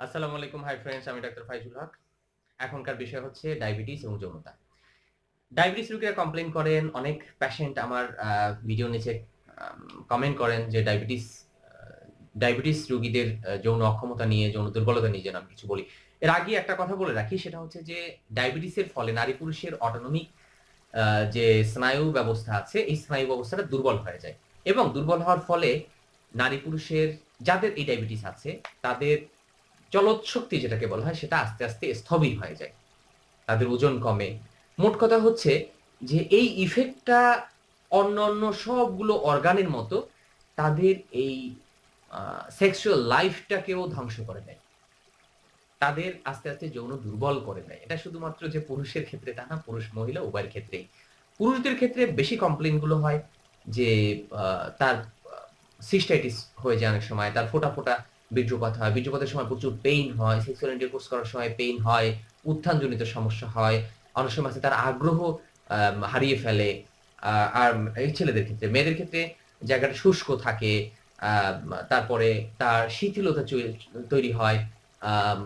আসসালামু আলাইকুম, hi friends, আমি ডাক্তার ফাইজুল হক। এখনকার বিষয় হচ্ছে ডায়াবেটিস এবং যৌনতা। ডায়াবেটিস রোগীরা কমপ্লেইন করেন, অনেক পেশেন্ট আমার ভিডিও নিচে কমেন্ট করেন যে ডায়াবেটিস রোগীদের যৌন অক্ষমতা নিয়ে, যৌন দুর্বলতা নিয়ে যেন আমি কিছু বলি। এর আগে একটা কথা বলে রাখি, সেটা হচ্ছে যে ডায়াবেটিসের ফলে নারী পুরুষের অটোনমিক যে স্নায়ু ব্যবস্থা আছে, এই স্নায়ু ব্যবস্থাটা দুর্বল হয়ে যায় এবং দুর্বল হওয়ার ফলে নারী পুরুষের যাদের এই ডায়াবেটিস আছে তাদের চলৎশক্তি যেটাকে বলা হয় সেটা আস্তে, আস্তে স্থবির হয়ে যায়। তাদের ওজন কমে। মোট কথা হচ্ছে যে এই ইফেক্টটা অন্যান্য সবগুলো অর্গানের মতো তাদের এই সেক্সুয়াল লাইফটাকেও ধ্বংস করে দেয়। তাদের আস্তে, আস্তে যৌন দুর্বল করে দেয়। এটা শুধুমাত্র যে পুরুষের ক্ষেত্রে তা না, পুরুষ মহিলা উভয়ের ক্ষেত্রেই। পুরুষদের ক্ষেত্রে বেশি কমপ্লেইন গুলো হয় যে তার সিস্টাইটিস হয়ে যায় অনেক সময়, তার ফোঁটা, ফোঁটা বীর্যপাত হয়। বীর্যপাতের সময় প্রচুর পেইন হয়, সেক্সুয়াল ইন্টারকোর্স করার সময় পেইন হয়, উত্থানজনিত সমস্যা হয়। অনেক সময় আছে তার আগ্রহ হারিয়ে ফেলে। আ আর এই ছেলেদের ক্ষেত্রে। মেয়েদের ক্ষেত্রে জায়গাটা শুষ্ক থাকে। আ তারপরে তার শিথিলতা তৈরি হয়। আম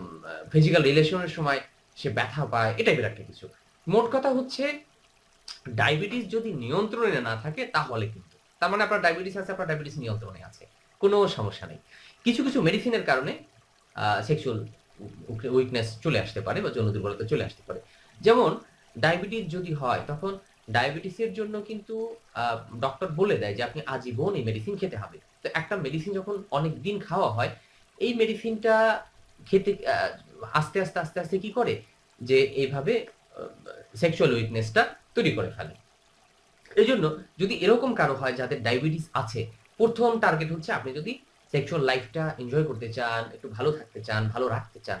ফিজিক্যাল রিলেশনের সময় সে ব্যথা পায়। এই টাইপের একটা কিছু। মোট কথা হচ্ছে ডায়াবেটিস যদি নিয়ন্ত্রণে না থাকে তাহলে কিন্তু। তার মানে আপনার ডায়াবেটিস আছে, আপনার ডায়াবেটিস নিয়ন্ত্রণে আছে। কোনো সমস্যা নেই। কিছু, কিছু মেডিসিনের কারণে সেক্সুয়াল উইকনেস চলে আসতে পারে বা যৌন দুর্বলতা চলে আসতে পারে। যেমন ডায়াবেটিস যদি হয় তখন ডায়াবেটিসের জন্য কিন্তু আ ডক্টর বলে দেয় যে আপনি আজীবন এই মেডিসিন খেতে হবে। তো একটা মেডিসিন যখন অনেকদিন খাওয়া হয়, এই মেডিসিনটা খেতে আস্তে, আস্তে, আস্তে, আস্তে কি করে? যে এইভাবে আ সেক্সুয়াল উইকনেসটা তৈরি করে ফেলে। এজন্য যদি এরকম কারো হয় যাদের ডায়াবেটিস আছে, ১ম টার্গেট হচ্ছে আপনি যদি সেক্সুয়াল লাইফটা এনজয় করতে চান, একটু ভালো থাকতে চান, ভালো রাখতে চান।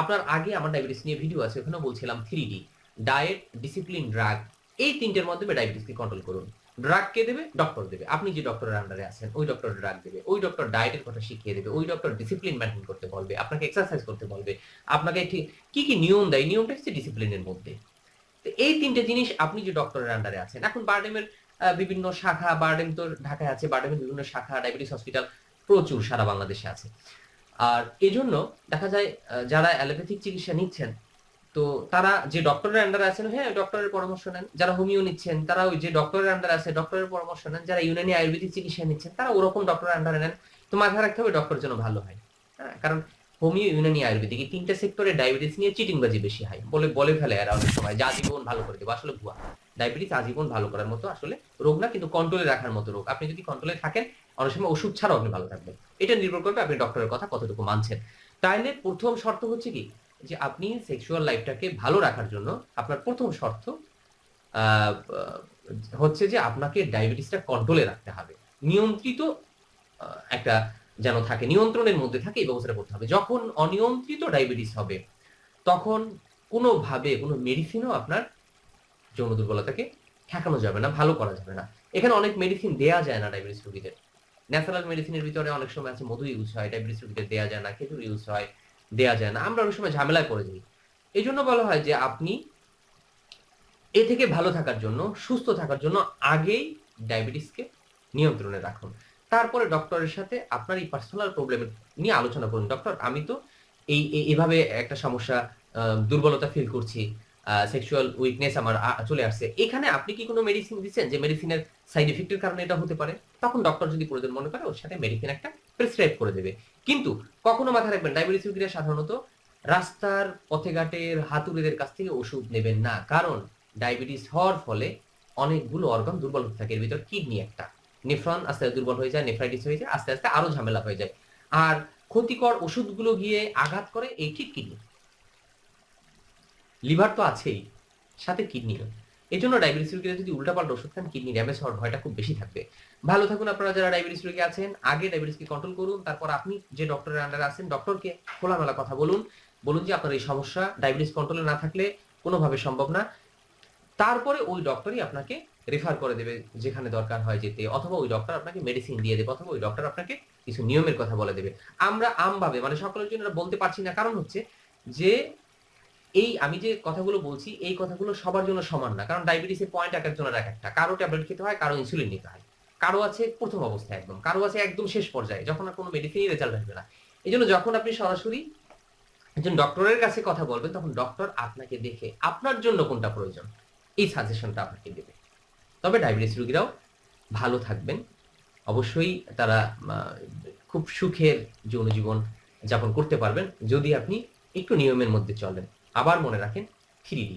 আপনার আগে আমার ডায়াবেটিস নিয়ে ভিডিও আছে, ওখানেও বলছিলাম 3D ডায়েট, ডিসিপ্লিন, ড্রাগ। এই ৩ টের মাধ্যমে ডায়াবেটিসকে কন্ট্রোল করুন। ড্রাগ কে দেবে? ডক্টর দেবে। আপনি যে ডক্টরের আন্ডারে আছেন, ওই ডক্টর ড্রাগ দেবে। ওই ডক্টর ডায়েটের কথা শিখিয়ে দেবে। ওই ডক্টর ডিসিপ্লিন মেইনটেইন করতে বলবে। আপনাকে এক্সারসাইজ করতে বলবে। আপনাকে কি, কি নিয়ম দেয়? নিয়মটা হচ্ছে ডিসিপ্লিনের মধ্যে। তো এই ৩ টে জিনিস আপনি যে ডক্টরের আন্ডারে আছেন। এখন বারডেমের বিভিন্ন শাখা, বারডেম তো ঢাকায় আছে। বারডেমের বিভিন্ন শাখা, ডায়াবেটিস হসপিটাল প্রচুর সারা বাংলাদেশে আছে। আর এজন্য দেখা যায় যারা অ্যালোপ্যাথিক চিকিৎসা নিচ্ছেন, তো তারা যে ডক্টরের আন্ডারে আছেন, হ্যাঁ, ডক্টরের পরামর্শ নেন। যারা হোমিও নিচ্ছেন, তারা ওই যে ডক্টরের আন্ডারে আছে, ডক্টরের পরামর্শ নেন। যারা ইউনানি আয়ুর্বেদিক চিকিৎসা নিচ্ছেন, তারা ওরকম ডক্টরের আন্ডারে নেন। তো মাথায় রাখতে হবে ডক্টর যেন ভালো হয়। হ্যাঁ? কারণ হোমিও, ইউনানি, আয়ুর্বেদিক এই ৩ টা সেক্টরে ডায়াবেটিস নিয়ে চিটিংবাজি বেশি হয়। বলে ফেলে এরা অনেক সময় যে আজীবন ভালো করে দেব। আসলে ভুয়া। ডায়াবেটিস আজীবন ভালো করার মতো আসলে রোগ না, কিন্তু কন্ট্রোলে রাখার মতো রোগ। আপনি যদি কন্ট্রোলে থাকেন, অনেক সময় ওষুধ ছাড়াও আপনি ভালো থাকবেন। এটা নির্ভর করবে আপনি ডক্টরের কথা কতটুকু মানছেন। তাইলে ১ম শর্ত হচ্ছে কি? যে আপনি সেক্সুয়াল লাইফটাকে ভালো রাখার জন্য আপনার ১ম শর্ত আ আ হচ্ছে যে আপনাকে ডায়াবেটিসটা কন্ট্রোলে রাখতে হবে। নিয়ন্ত্রিত আ একটা যেন থাকে, নিয়ন্ত্রণের মধ্যে থাকে এই ব্যবস্থাটা করতে হবে। যখন অনিয়ন্ত্রিত ডায়াবেটিস হবে, তখন কোনোভাবে কোনো মেডিসিনও আপনার যৌন দুর্বলতাকে ঠেকানো যাবে না, ভালো করা যাবে না। এখানে অনেক মেডিসিন দেয়া যায় না ডায়াবেটিস রোগীদের। ন্যাচারাল মেডিসিনের ভিতরে অনেক সময় আছে মধু ইউজ হয়, ডায়াবেটিস রোগীদের দেয়া যায় না, খেজুর ইউজ হয়, দেয়া যায় না। আমরা অনেক সময় ঝামেলায় পড়ে যাই। এজন্য বলা হয় যে আপনি এ থেকে ভালো থাকার জন্য, সুস্থ থাকার জন্য আগেই ডায়াবেটিসকে নিয়ন্ত্রণে রাখুন। তারপরে ডক্টরের সাথে আপনার এই পার্সোনাল প্রবলেম নিয়ে আলোচনা করুন। ডক্টর, আমি তো এভাবে একটা সমস্যা, দুর্বলতা ফিল করছি। সেক্সুয়াল উইকনেস আমার চলে আসছে। এখানে আপনি কি কোন মেডিসিন দিচ্ছেন যে মেডিসিনের সাইড ইফেক্ট এর কারণে এটা হতে পারে? তখন ডক্টর যদি প্রয়োজন মনে করে ওর সাথে মেডিসিন একটা প্রেসক্রাইব করে দেবে। কিন্তু কখনো মাথায় রাখবেন ডায়াবেটিস রোগীরা সাধারণত রাস্তার পথে-ঘাটের হাতুড়েদের কাছ থেকে ওষুধ নেবেন না। কারণ ডায়াবেটিস হওয়ার ফলে অনেকগুলো অর্গান দুর্বল হতে থাকে। এর ভিতর কিডনি একটা। নেফ্রন আস্তে, আস্তে দুর্বল হয়ে যায়, নেফ্রাইটিস হয়ে যায়। আস্তে, আস্তে আরো ঝামেলা হয়ে যায়। আর ক্ষতিকর ওষুধগুলো গিয়ে আঘাত করে এই ঠিক কিডনি। লিভার তো আছেই, সাথে কিডনিও। এজন্য ডায়াবেটিস রোগীরা যদি উল্টাপাল্টা ওষুধ খান, কিডনি ড্যামেজ হওয়ার ভয়টা খুব বেশি থাকবে। ভালো থাকুন আপনারা যারা ডায়াবেটিস রোগী আছেন। আগে ডায়াবেটিসকে কন্ট্রোল করুন। তারপর আপনি যে ডক্টরের আন্ডারে আছেন, ডক্টরকে খোলামেলা কথা বলুন। বলুন যে আপনার এই সমস্যা, ডায়াবেটিস কন্ট্রোলে না থাকলে কোনোভাবে সম্ভব না। তারপরে ওই ডক্টরই আপনাকে রেফার করে দেবে যেখানে দরকার হয় যেতে, অথবা ওই ডক্টর আপনাকে মেডিসিন দিয়ে দেবে, অথবা ওই ডক্টর আপনাকে কিছু নিয়মের কথা বলে দেবে। আমরা আমভাবে মানে সকলের জন্য এটা বলতে পারছি না, কারণ হচ্ছে যে আমি যে কথাগুলো বলছি এই কথাগুলো সবার জন্য সমান না। কারণ ডায়াবেটিসের পয়েন্ট একেকজনের একেকটা। কারো ট্যাবলেট খেতে হয়, কারো ইনসুলিন নিতে হয়। কারো আছে ১ম অবস্থায় একদম, কারো আছে একদম শেষ পর্যায়ে যখন আর কোন মেডিসিনই রেজাল্ট আসবে না। এজন্য যখন আপনি সরাসরি একজন ডক্টরের কাছে কথা বলবেন, তখন ডক্টর আপনাকে দেখে আপনার জন্য কোনটা প্রয়োজন এই সাজেশনটা আপনাকে দেবে। তবে ডায়াবেটিস রোগীরাও ভালো থাকবেন। অবশ্যই তারা আ খুব সুখের যৌন জীবন যাপন করতে পারবেন যদি আপনি একটু নিয়মের মধ্যে চলেন। আবার মনে রাখেন 3D।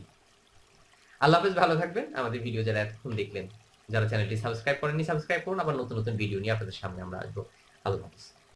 আল্লাহ হাফেজ, ভালো থাকবেন। আমাদের ভিডিও যারা এতক্ষণ দেখলেন, যারা চ্যানেলটি সাবস্ক্রাইব করেননি সাবস্ক্রাইব করুন। আবার নতুন ভিডিও নিয়ে আপনাদের সামনে আমরা আসবো। আল্লাহ হাফেজ।